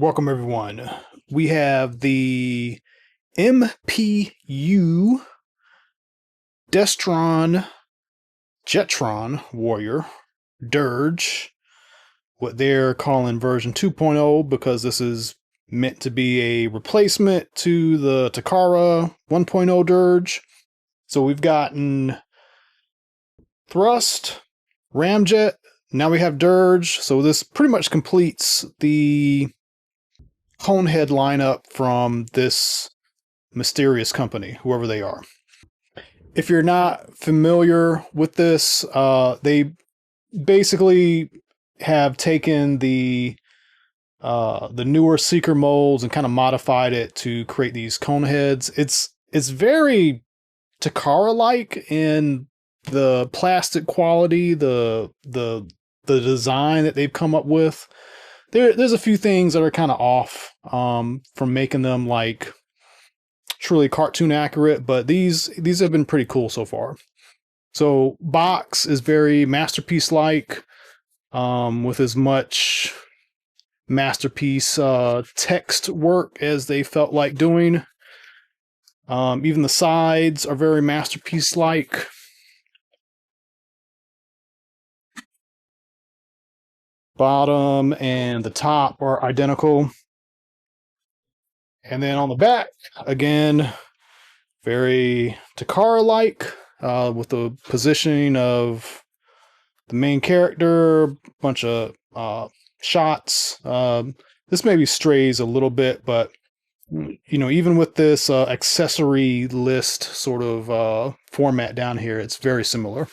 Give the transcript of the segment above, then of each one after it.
Welcome everyone. We have the MPU Destron Jetron Warrior Dirge, what they're calling version 2.0 because this is meant to be a replacement to the Takara 1.0 Dirge. So we've gotten thrust, ramjet, now we have Dirge. So this pretty much completes the Conehead lineup from this mysterious company, whoever they are. If you're not familiar with this, they basically have taken the newer Seeker molds and kind of modified it to create these Coneheads. It's very Takara-like in the plastic quality, the design that they've come up with. There's a few things that are kind of off from making them like truly cartoon accurate, but these have been pretty cool so far. So box is very masterpiece-like, with as much masterpiece text work as they felt like doing. Even the sides are very masterpiece-like. Bottom and the top are identical. And then on the back, again, very Takara-like, with the positioning of the main character, bunch of shots. This maybe strays a little bit, but you know, even with this accessory list sort of format down here, it's very similar.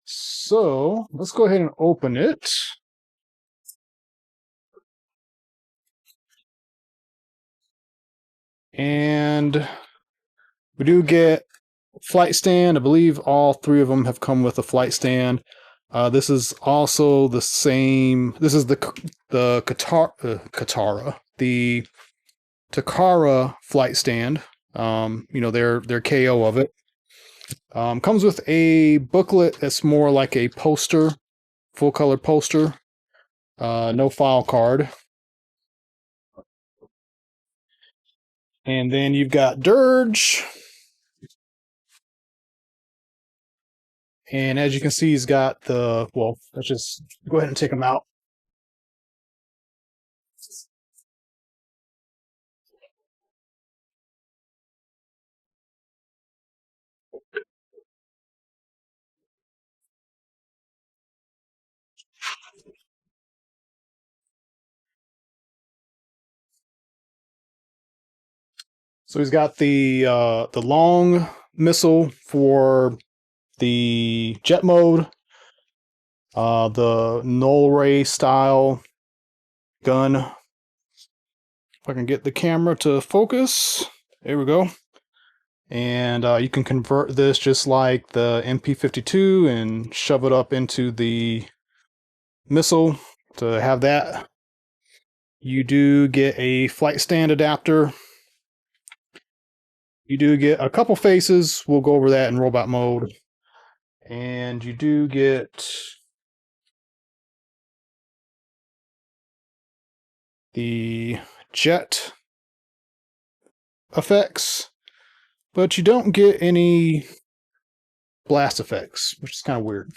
So let's go ahead and open it. And we do get flight stand. I believe all three of them have come with a flight stand. This is also the same. This is the Katara, the Takara flight stand. You know, their KO of it. Comes with a booklet that's more like a poster, full color poster. No file card. And then you've got Dirge. And as you can see, he's got the, well, let's just go ahead and take him out. So he's got the long missile for the jet mode, the null ray style gun. If I can get the camera to focus, there we go. And you can convert this just like the MP52 and shove it up into the missile to have that. You do get a flight stand adapter. You do get a couple faces. We'll go over that in robot mode. And you do get the jet effects, but you don't get any blast effects, which is kind of weird.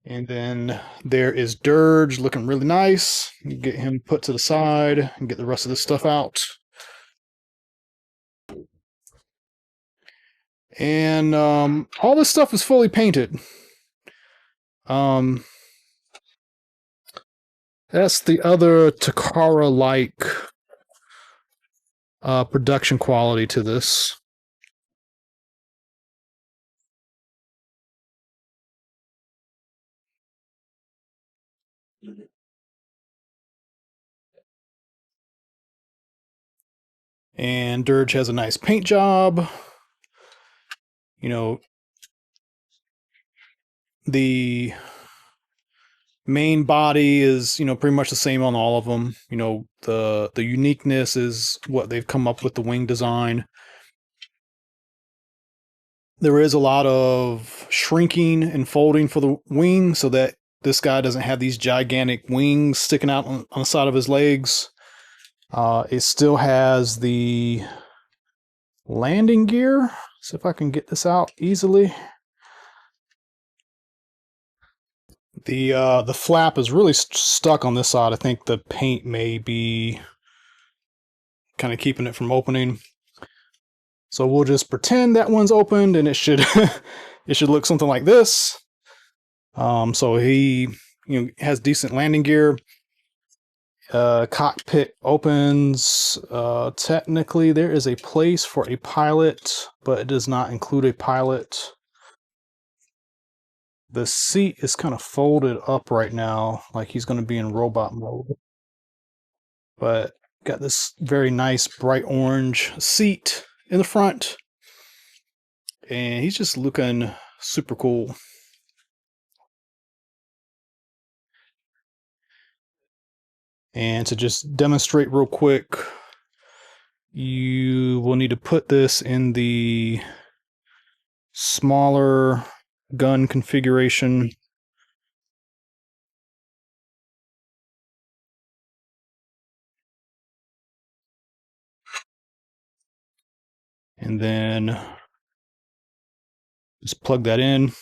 And then there is Dirge looking really nice. You get him put to the side and get the rest of this stuff out. And all this stuff is fully painted. That's the other Takara-like production quality to this. And Dirge has a nice paint job. You know, the main body is, you know, pretty much the same on all of them. You know, the uniqueness is what they've come up with the wing design. There is a lot of shrinking and folding for the wing so that this guy doesn't have these gigantic wings sticking out on the side of his legs. It still has the landing gear. See if I can get this out easily. The flap is really stuck on this side. I think the paint may be kind of keeping it from opening. So we'll just pretend that one's opened, and it should it should look something like this. So he has decent landing gear. Cockpit opens. Technically, there is a place for a pilot, but it does not include a pilot. The seat is kind of folded up right now, like he's going to be in robot mode. But got this very nice bright orange seat in the front. And he's just looking super cool. And to just demonstrate real quick, you will need to put this in the smaller gun configuration. And then just plug that in.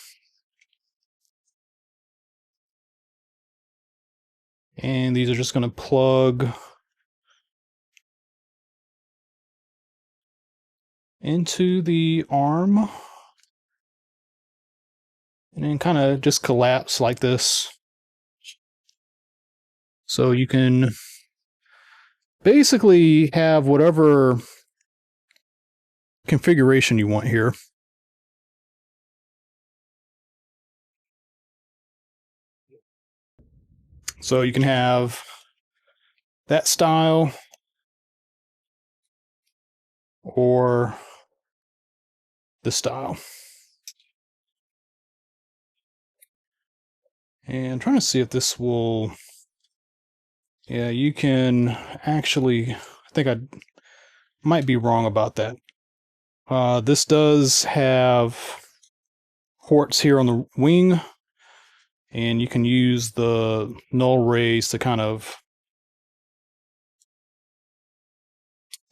And these are just going to plug into the arm. And then kind of just collapse like this. So you can basically have whatever configuration you want here. So you can have that style or this style. And I'm trying to see if this will... Yeah, you can actually... I think I might be wrong about that. This does have ports here on the wing, and you can use the null rays to kind of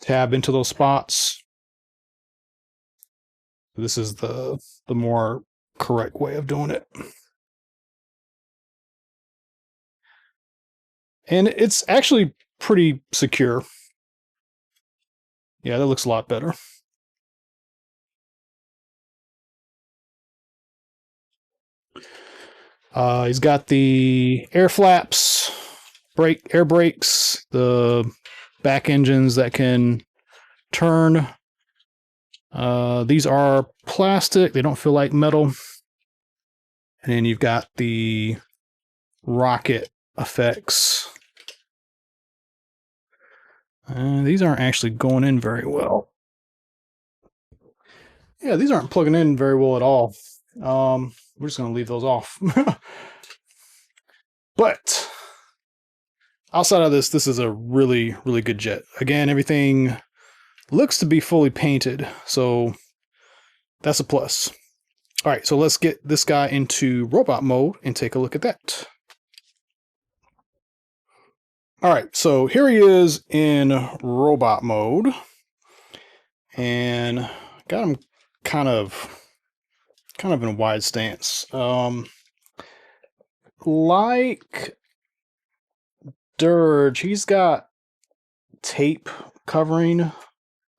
tab into those spots. This is the more correct way of doing it. And it's actually pretty secure. Yeah, that looks a lot better. He's got the air flaps, air brakes, the back engines that can turn. These are plastic. They don't feel like metal. And then you've got the rocket effects. These aren't actually going in very well. Yeah, these aren't plugging in very well at all. We're just going to leave those off. But outside of this, this is a really, really good jet. Again, everything looks to be fully painted, so that's a plus. All right, so let's get this guy into robot mode and take a look at that. All right, so here he is in robot mode, and got him kind of in a wide stance. Like Dirge, he's got tape covering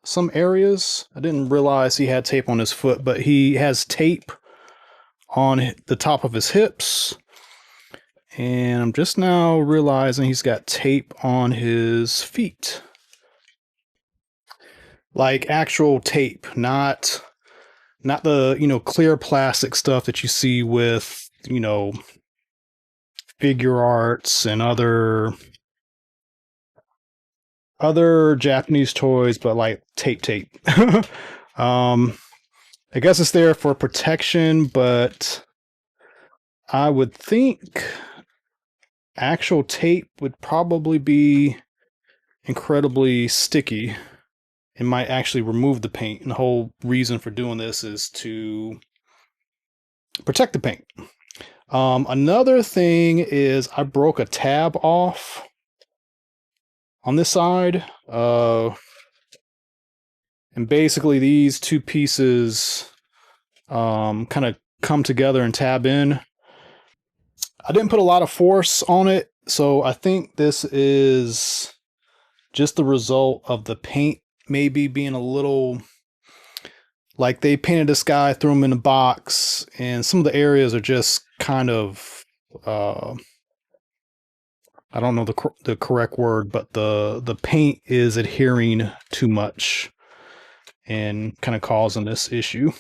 some areas. I didn't realize he had tape on his foot, but he has tape on the top of his hips. And I'm just now realizing he's got tape on his feet. Like actual tape, not the, clear plastic stuff that you see with, figure arts and other Japanese toys, but like tape. I guess it's there for protection, but I would think actual tape would probably be incredibly sticky. It might actually remove the paint. And the whole reason for doing this is to protect the paint. Another thing is I broke a tab off on this side. And basically these two pieces kind of come together and tab in. I didn't put a lot of force on it, so I think this is just the result of the paint maybe being a little, like they painted this guy, threw him in a box, and some of the areas are just kind of I don't know the correct word, but the paint is adhering too much and kind of causing this issue.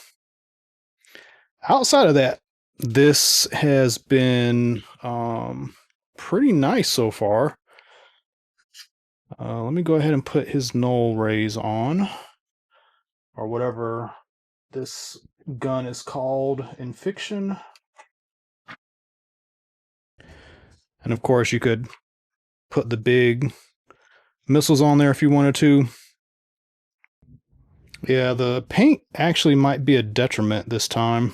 Outside of that, this has been pretty nice so far. Let me go ahead and put his null rays on, or whatever this gun is called in fiction. And of course, you could put the big missiles on there if you wanted to. Yeah, the paint actually might be a detriment this time.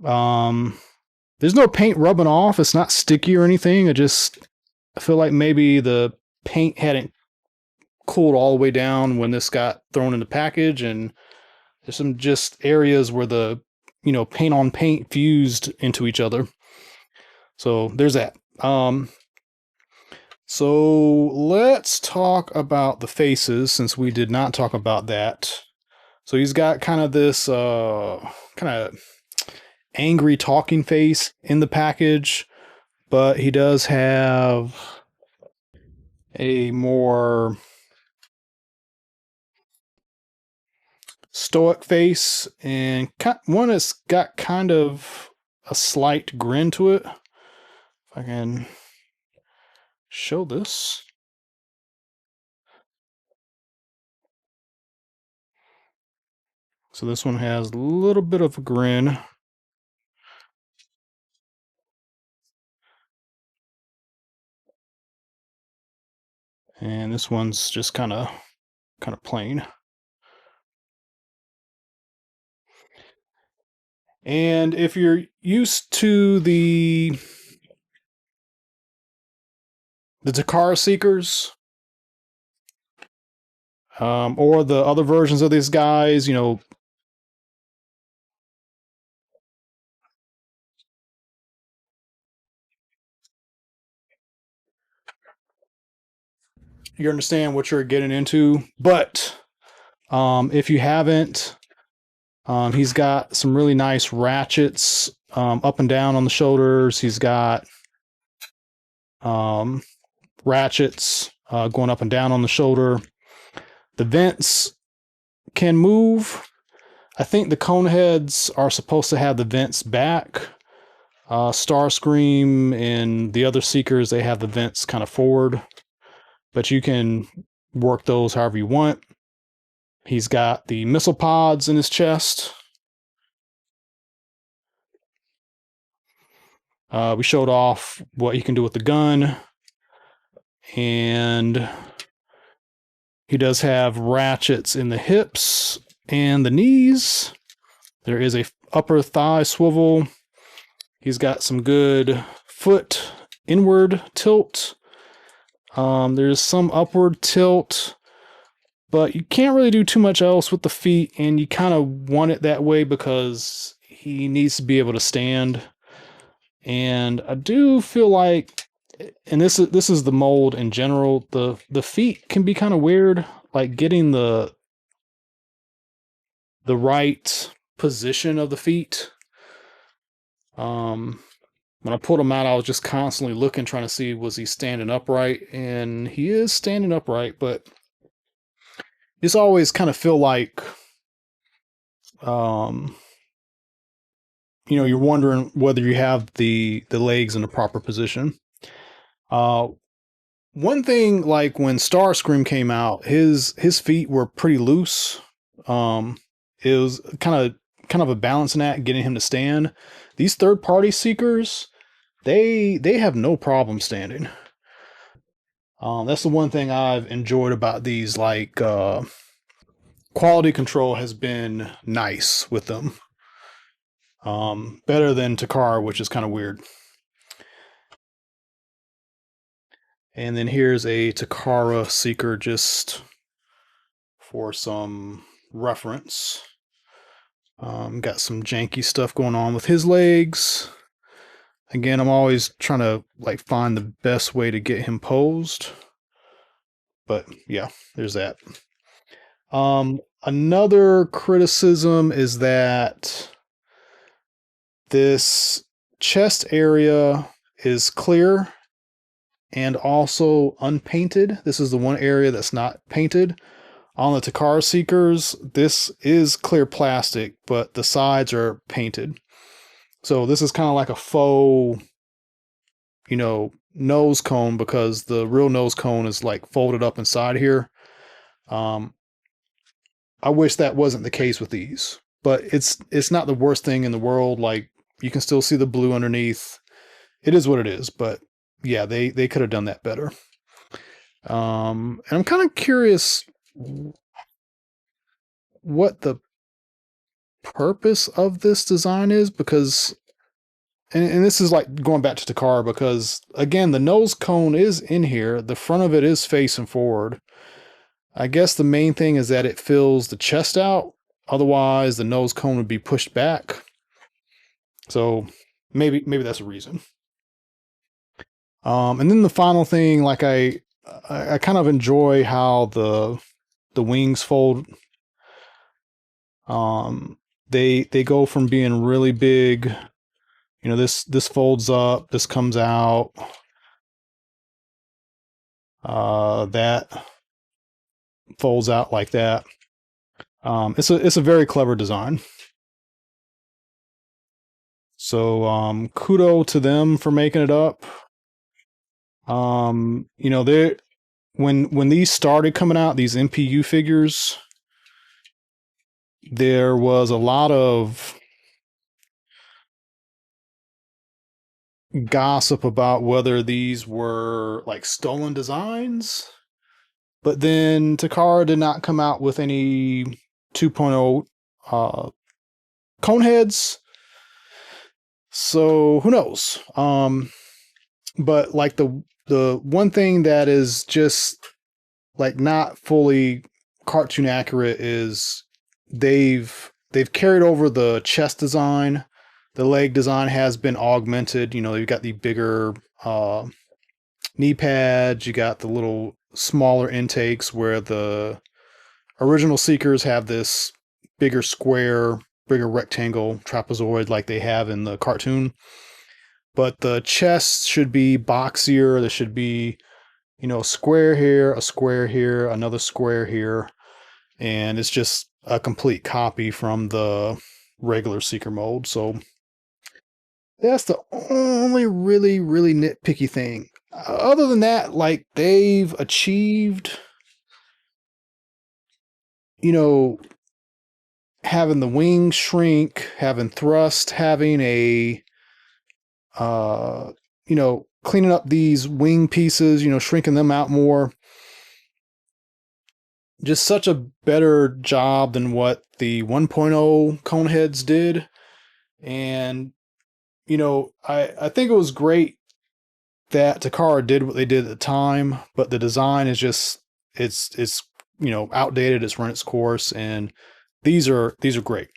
There's no paint rubbing off. It's not sticky or anything. I feel like maybe the paint hadn't cooled all the way down when this got thrown in the package, and there's some just areas where the paint on paint fused into each other. So there's that. So let's talk about the faces, since we did not talk about that. So he's got kind of this kind of angry talking face in the package, but he does have a more stoic face, and one that's got kind of a slight grin to it. If I can show this. So this one has a little bit of a grin. And this one's just kind of plain. And if you're used to the Takara Seekers, or the other versions of these guys, you understand what you're getting into. But if you haven't, he's got some really nice ratchets up and down on the shoulders. He's got ratchets going up and down on the shoulder. The vents can move. I think the cone heads are supposed to have the vents back. Starscream and the other Seekers, they have the vents kind of forward, but you can work those however you want. He's got the missile pods in his chest. We showed off what he can do with the gun, and he does have ratchets in the hips and the knees. There is a upper thigh swivel. He's got some good foot inward tilt. There's some upward tilt, but you can't really do too much else with the feet, and you kind of want it that way because he needs to be able to stand. And I do feel like, and this is the mold in general, the feet can be kind of weird, like getting the right position of the feet. When I pulled him out, I was just constantly looking, trying to see, was he standing upright? And he is standing upright, but it's always kind of feel like, you're wondering whether you have the legs in the proper position. One thing, like when Starscream came out, his feet were pretty loose. It was kind of a balancing act getting him to stand. These third-party Seekers, they have no problem standing. That's the one thing I've enjoyed about these. Like, quality control has been nice with them. Better than Takara, which is kind of weird. And then here's a Takara Seeker just for some reference. Got some janky stuff going on with his legs. Again, I'm always trying to like find the best way to get him posed. But yeah, there's that. Another criticism is that this chest area is clear and also unpainted. This is the one area that's not painted. On the Takara Seekers, this is clear plastic, but the sides are painted. So this is kind of like a faux, nose cone, because the real nose cone is like folded up inside here. I wish that wasn't the case with these, but it's not the worst thing in the world. Like, you can still see the blue underneath. It is what it is, but yeah, they could have done that better. And I'm kind of curious what the purpose of this design is, because and this is like going back to Takara, because again, the nose cone is in here, the front of it is facing forward. I guess the main thing is that it fills the chest out, otherwise the nose cone would be pushed back. So maybe that's a reason. And then the final thing, like I kind of enjoy how the wings fold. They go from being really big, this folds up, this comes out, that folds out like that. It's a very clever design. So kudo to them for making it up. They when these started coming out, these MPU figures, there was a lot of gossip about whether these were like stolen designs. But then Takara did not come out with any 2.0 cone heads. So who knows? But like the one thing that is just like not fully cartoon accurate is they've carried over the chest design. The leg design has been augmented. You've got the bigger knee pads. You got the little smaller intakes, where the original Seekers have this bigger square, bigger rectangle trapezoid like they have in the cartoon. But the chest should be boxier. There should be, a square here, another square here. And it's just a complete copy from the regular Seeker mold. So that's the only really, really nitpicky thing. Other than that, like, they've achieved, having the wings shrink, having thrust, having a, cleaning up these wing pieces, shrinking them out more. Just such a better job than what the 1.0 cone heads did. And, I think it was great that Takara did what they did at the time, but the design is just, it's outdated, it's run its course, and these are great.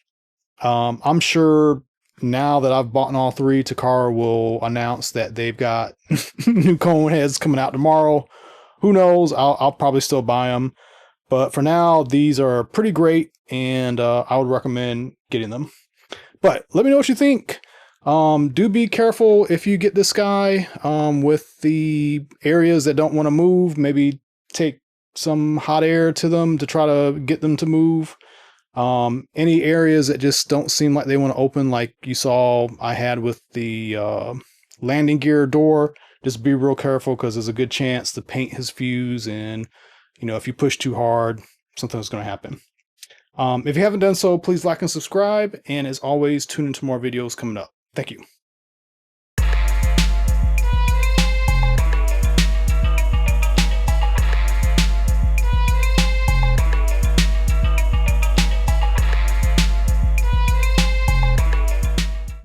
I'm sure now that I've bought all three, Takara will announce that they've got new cone heads coming out tomorrow. Who knows? I'll probably still buy them. But for now, these are pretty great, and I would recommend getting them. But let me know what you think. Do be careful if you get this guy with the areas that don't want to move. Maybe take some hot air to them to try to get them to move. Any areas that just don't seem like they want to open, like you saw I had with the landing gear door, just be real careful, because there's a good chance the paint has fused, and if you push too hard, something's going to happen. If you haven't done so, please like and subscribe, and as always, tune into more videos coming up. Thank you.